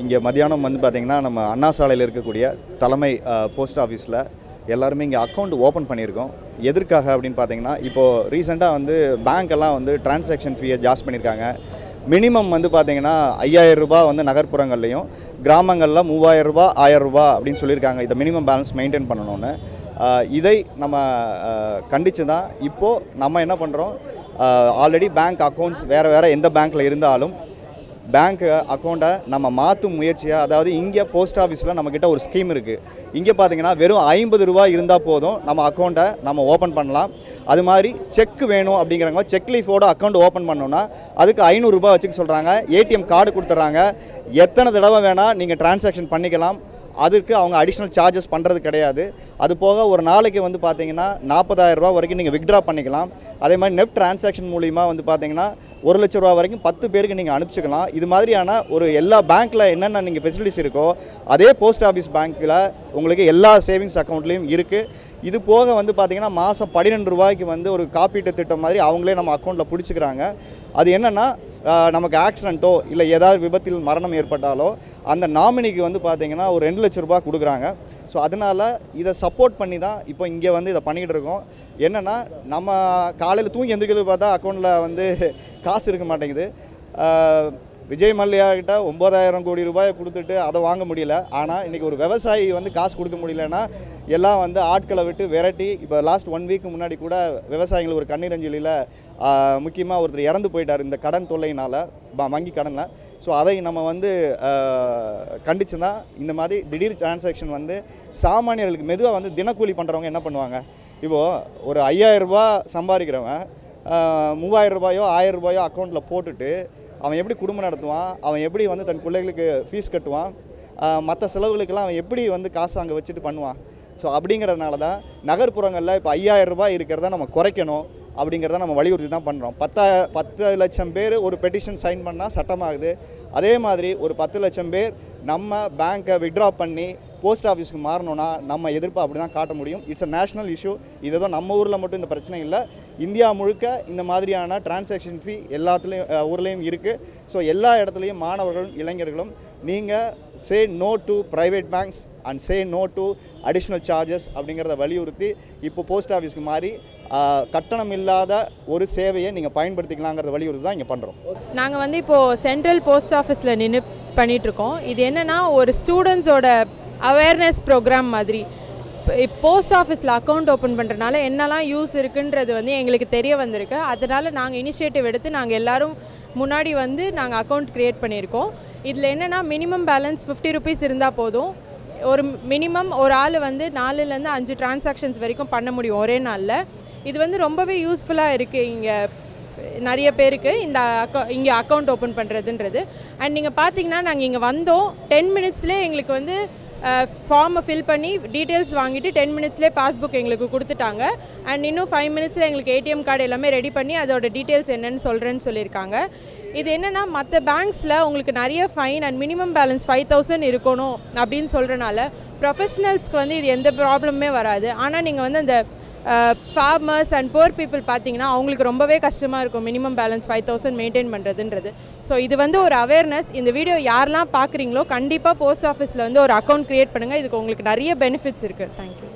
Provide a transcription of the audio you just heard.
இங்கே மதியானம் வந்து பார்த்திங்கன்னா நம்ம அண்ணா சாலையில் இருக்கக்கூடிய தலைமை போஸ்ட் ஆஃபீஸில் எல்லாருமே இங்கே அக்கௌண்ட் ஓப்பன் பண்ணியிருக்கோம். எதற்காக அப்படின்னு பார்த்தீங்கன்னா, இப்போது ரீசெண்டாக வந்து பேங்க்கெல்லாம் வந்து டிரான்சாக்ஷன் ஃபீயை ஜாஸ்தி பண்ணியிருக்காங்க. மினிமம் வந்து பார்த்திங்கன்னா 5000 ரூபா வந்து நகர்ப்புறங்கள்லையும், கிராமங்களில் 3000 ரூபா 1000 ரூபா அப்படின்னு சொல்லியிருக்காங்க. இதை மினிமம் பேலன்ஸ் மெயின்டைன் பண்ணணும்னு. இதை நம்ம கண்டித்து தான் இப்போது நம்ம என்ன பண்ணுறோம், ஆல்ரெடி பேங்க் அக்கௌண்ட்ஸ் வேறு எந்த பேங்க்கில் இருந்தாலும் பேங்க் அக்கௌண்ட்டை நம்ம மாற்றும் முயற்சியாக, அதாவது இங்கே போஸ்ட் ஆஃபீஸில் நம்மக்கிட்ட ஒரு ஸ்கீம் இருக்குது. இங்கே பார்த்திங்கன்னா வெறும் 50 ரூபா இருந்தால் போதும், நம்ம அக்கௌண்ட்டை நம்ம ஓப்பன் பண்ணலாம். அது மாதிரி செக் வேணும் அப்படிங்கிறவங்க செக் லீஃபோட அக்கௌண்ட் ஓப்பன் பண்ணோன்னா அதுக்கு 500 ரூபா வச்சுக்க சொல்கிறாங்க. ஏடிஎம் கார்டு கொடுத்துட்றாங்க. எத்தனை தடவை வேணால் நீங்கள் டிரான்சாக்ஷன் பண்ணிக்கலாம். அதுக்கு அவங்க அடிஷ்னல் சார்ஜஸ் பண்ணுறது கிடையாது. அது போக ஒரு நாளைக்கு வந்து பார்த்திங்கன்னா 40,000 ரூபா வரைக்கும் நீங்கள் வித்ட்ரா பண்ணிக்கலாம். அதே மாதிரி நெஃப்ட் டிரான்சாக்ஷன் மூலிமா வந்து பார்த்திங்கன்னா 1 லட்ச ரூபா வரைக்கும் 10 பேருக்கு நீங்கள் அனுப்பிச்சிக்கலாம். இது மாதிரியான ஒரு எல்லா பேங்க்கில் என்னென்ன நீங்கள் ஃபெசிலிட்டிஸ் இருக்கோ அதே போஸ்ட் ஆஃபீஸ் பேங்க்கில் உங்களுக்கு எல்லா சேவிங்ஸ் அக்கௌண்ட்லேயும் இருக்குது. இது போக வந்து பார்த்திங்கன்னா மாதம் 12 ரூபாய்க்கு வந்து ஒரு காப்பீட்டு திட்டம் மாதிரி அவங்களே நம்ம அக்கௌண்ட்டில் பிடிச்சிக்கிறாங்க. அது என்னென்னா, நமக்கு ஆக்சிடெண்ட்டோ இல்லை ஏதாவது விபத்தில் மரணம் ஏற்பட்டாலோ அந்த நாமினிக்கு வந்து பார்த்திங்கன்னா ஒரு 2 லட்ச ரூபா கொடுக்குறாங்க. ஸோ அதனால் இதை சப்போர்ட் பண்ணி தான் இப்போ இங்கே வந்து இதை பண்ணிக்கிட்டு இருக்கோம். என்னென்னா, நம்ம காலையில் தூங்கி எந்திரிக்கிறது பார்த்தா அக்கௌண்ட்டில் வந்து காசு இருக்க மாட்டேங்குது. விஜய் மல்லையா கிட்ட 9,000 கோடி ரூபாயை கொடுத்துட்டு அதை வாங்க முடியல. ஆனால் இன்றைக்கி ஒரு விவசாயி வந்து காசு கொடுக்க முடியலன்னா எல்லாம் வந்து ஆட்களை விட்டு விரட்டி, இப்போ லாஸ்ட் 1 வீக் முன்னாடி கூட விவசாயிகள் ஒரு கண்ணீரஞ்சலியில் முக்கியமாக ஒருத்தர் இறந்து போயிட்டார் இந்த கடன் தொல்லையினால், வங்கி கடனில். ஸோ அதை நம்ம வந்து கண்டிச்சு தான் இந்த மாதிரி திடீர் டிரான்சாக்ஷன் வந்து சாமானியர்களுக்கு மெதுவாக வந்து தினக்கூலி பண்ணுறவங்க என்ன பண்ணுவாங்க, இப்போது ஒரு 5000 ரூபா சம்பாதிக்கிறவன் 3000 ரூபாயோ 1000 ரூபாயோ அக்கௌண்ட்டில் போட்டுட்டு அவன் எப்படி குடும்பம் நடத்துவான், அவன் எப்படி வந்து தன் பிள்ளைகளுக்கு ஃபீஸ் கட்டுவான், மற்ற செலவுகளுக்கெல்லாம் அவன் எப்படி வந்து காசு அங்கே வச்சுட்டு பண்ணுவான். ஸோ அப்படிங்கிறதுனால தான் நகர்ப்புறங்களில் இப்போ 5000 ரூபாய் இருக்கிறத நம்ம குறைக்கணும் அப்படிங்கிறத நம்ம வலியுறுத்தி தான் பண்ணுறோம். 10 லட்சம் பேர் ஒரு பெட்டிஷன் சைன் பண்ணால் சட்டமாகுது. அதே மாதிரி ஒரு 10 லட்சம் பேர் நம்ம பேங்க்கை வித்ட்ரா பண்ணி போஸ்ட் ஆஃபீஸ்க்கு மாறணும்னா நம்ம எதிர்ப்பு அப்படி தான் காட்ட முடியும். It's a national issue. இது தான் நம்ம ஊரில் மட்டும் இந்த பிரச்சனை இல்லை, இந்தியா முழுக்க இந்த மாதிரியான டிரான்சாக்ஷன் ஃபீ எல்லாத்துலேயும் ஊர்லேயும் இருக்குது. ஸோ எல்லா இடத்துலையும் மாணவர்களும் இளைஞர்களும் நீங்கள் say no to private banks and say no to additional charges அப்படிங்கிறத வலியுறுத்தி இப்போ போஸ்ட் ஆஃபீஸ்க்கு மாறி கட்டணம் இல்லாத ஒரு சேவையை நீங்கள் பயன்படுத்திக்கலாங்கிறத வலியுறுத்தி தான் இங்கே பண்ணுறோம். நாங்கள் வந்து இப்போது சென்ட்ரல் போஸ்ட் ஆஃபீஸில் நின்று பண்ணிகிட்ருக்கோம். இது என்னென்னா, ஒரு ஸ்டூடெண்ட்ஸோட அவேர்னஸ் ப்ரோக்ராம் மாதிரி. போஸ்ட் ஆஃபீஸில் அக்கௌண்ட் ஓப்பன் பண்ணுறதுனால என்னெல்லாம் யூஸ் இருக்குன்றது வந்து எங்களுக்கு தெரிய வந்திருக்கு. அதனால் நாங்கள் இனிஷியேட்டிவ் எடுத்து நாங்கள் எல்லோரும் முன்னாடி வந்து நாங்கள் அக்கௌண்ட் க்ரியேட் பண்ணியிருக்கோம். இதில் என்னென்னா, மினிமம் பேலன்ஸ் 50 ருபீஸ் இருந்தால் போதும். ஒரு மினிமம் ஒரு ஆள் வந்து 4லேருந்து 5 டிரான்சாக்ஷன்ஸ் வரைக்கும் பண்ண முடியும் ஒரே நாளில். இது வந்து ரொம்பவே யூஸ்ஃபுல்லாக இருக்குது இங்கே நிறைய பேருக்கு இங்கே அக்கௌண்ட் ஓப்பன் பண்ணுறதுன்றது. அண்ட் நீங்கள் பார்த்தீங்கன்னா, நாங்கள் இங்கே வந்தோம் 10 மினிட்ஸ்லேயே எங்களுக்கு வந்து ஃபார்மை ஃபில் பண்ணி டீட்டெயில்ஸ் வாங்கிட்டு 10 மினிட்ஸ்லேயே பாஸ்புக் எங்களுக்கு கொடுத்துட்டாங்க. அண்ட் இன்னும் 5 மினிட்ஸில் எங்களுக்கு ஏடிஎம் கார்டு எல்லாமே ரெடி பண்ணி அதோட டீட்டெயில்ஸ் என்னென்னு சொல்கிறேன்னு சொல்லியிருக்காங்க. இது என்னென்னா, மற்ற பேங்க்ஸில் உங்களுக்கு நிறைய ஃபைன் அண்ட் மினிமம் பேலன்ஸ் 5000 இருக்கணும் அப்படின்னு சொல்கிறனால ப்ரொஃபஷ்னல்ஸ்க்கு வந்து இது எந்த ப்ராப்ளமே வராது. ஆனால் நீங்கள் வந்து அந்த ஃபார்மர்ஸ் அண்ட் புவர் பீப்புள் பார்த்தீங்கன்னா அவங்களுக்கு ரொம்பவே கஷ்டமாக இருக்கும் மினிமம் பேலன்ஸ் 5000 மெயின்டைன் பண்ணுறதுன்றது. ஸோ இது வந்து ஒரு அவேர்னஸ். இந்த வீடியோ யாரெல்லாம் பார்க்குறீங்களோ கண்டிப்பாக போஸ்ட் ஆஃபீஸில் வந்து ஒரு அக்கௌண்ட் க்ரியேட் பண்ணுங்கள். இதுக்கு உங்களுக்கு நிறைய பெனிஃபிட்ஸ் இருக்குது. தேங்க்யூ.